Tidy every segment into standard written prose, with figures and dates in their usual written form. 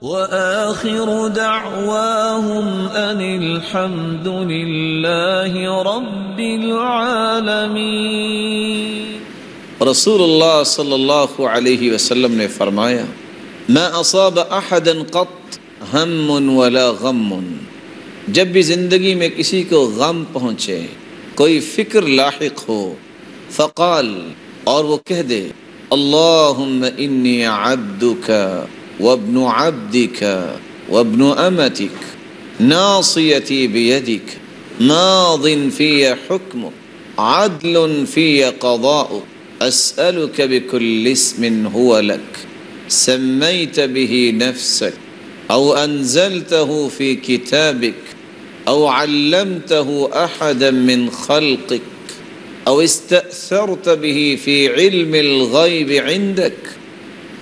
وآخر دعواهم أن الحمد لله رب العالمين۔ رسول اللہ صلی اللہ علیہ وسلم نے فرمایا، ما اصاب احدا قط ہم ولا غم، جب بھی زندگی میں کسی کو غم پہنچے، کوئی فکر لاحق ہو، فقال، اور وہ کہہ دے، اللہم انی عبدک وابن عبدک وابن امتک ناصیتی بیدک ماض فی حکمک عدل فی قضاؤک اسألک بکل اسم هو لک سمیت به نفسک او انزلته فی کتابک او علمته احدا من خلقک او استأثرت به في علم الغيب عندك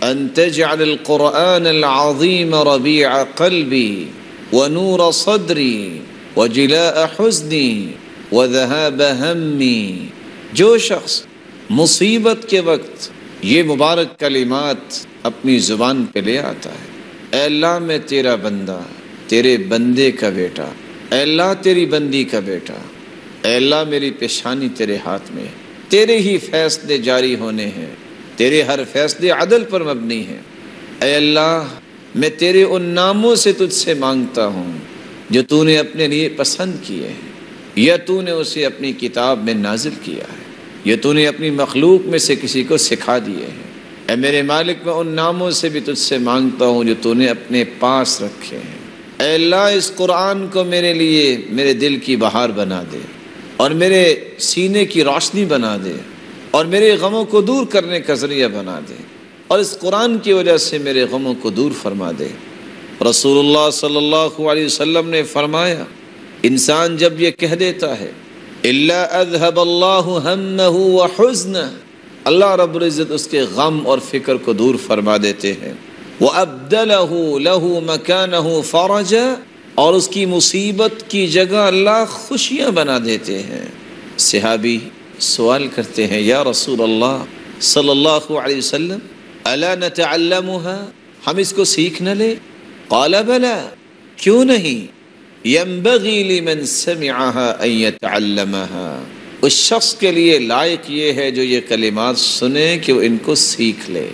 ان تجعل القرآن العظيم ربيع قلبي ونور صدري وجلاء حزني وذهاب همي۔ جو شخص مصیبت کے وقت یہ مبارک کلمات اپنی زبان پہ لے آتا ہے، اے اللہ میں تیرا بندہ، تیرے بندے کا بیٹا، اے اللہ تیری بندی کا بیٹا، اے اللہ میری پیشانی تیرے ہاتھ میں، تیرے ہی فیصلے جاری ہونے ہیں، تیرے ہر فیصلے عدل پر مبنی ہیں، اے اللہ میں تیرے ان ناموں سے تجھ سے مانگتا ہوں جو تو نے اپنے لیے پسند کیے ہیں، یا تو نے اسے اپنی کتاب میں نازل کیا ہے، یا تو نے اپنی مخلوق میں سے کسی کو سکھا دیے ہیں۔ اے میرے مالک، میں ان ناموں سے بھی تجھ سے مانگتا ہوں جو تو نے اپنے پاس رکھے ہیں۔ اے اللہ اس قرآن کو میرے لیے میرے دل کی بہار بنا دے، اور میرے سینے کی روشنی بنا دے، اور میرے غموں کو دور کرنے کا ذریعہ بنا دے، اور اس قرآن کی وجہ سے میرے غموں کو دور فرما دے۔ رسول اللہ صلی اللہ علیہ وسلم نے فرمایا، انسان جب یہ کہہ دیتا ہے الا اذهب اللہ ہمہ وحزنہ، اللہ رب العزت اس کے غم اور فکر کو دور فرما دیتے ہیں، وابدلہ لہ مکانہ فرجا، اور اس کی مصیبت کی جگہ اللہ خوشیاں بنا دیتے ہیں۔ صحابی سوال کرتے ہیں، یا رسول اللہ صلی اللہ علیہ وسلم الا نتعلمها، ہم اس کو سیکھ نہ لیں؟ قال بلا، کیوں نہیں، ينبغي لمن سمعها ان يتعلمها، اس شخص کے لیے لائق یہ ہے جو یہ کلمات سنے کہ وہ ان کو سیکھ لے۔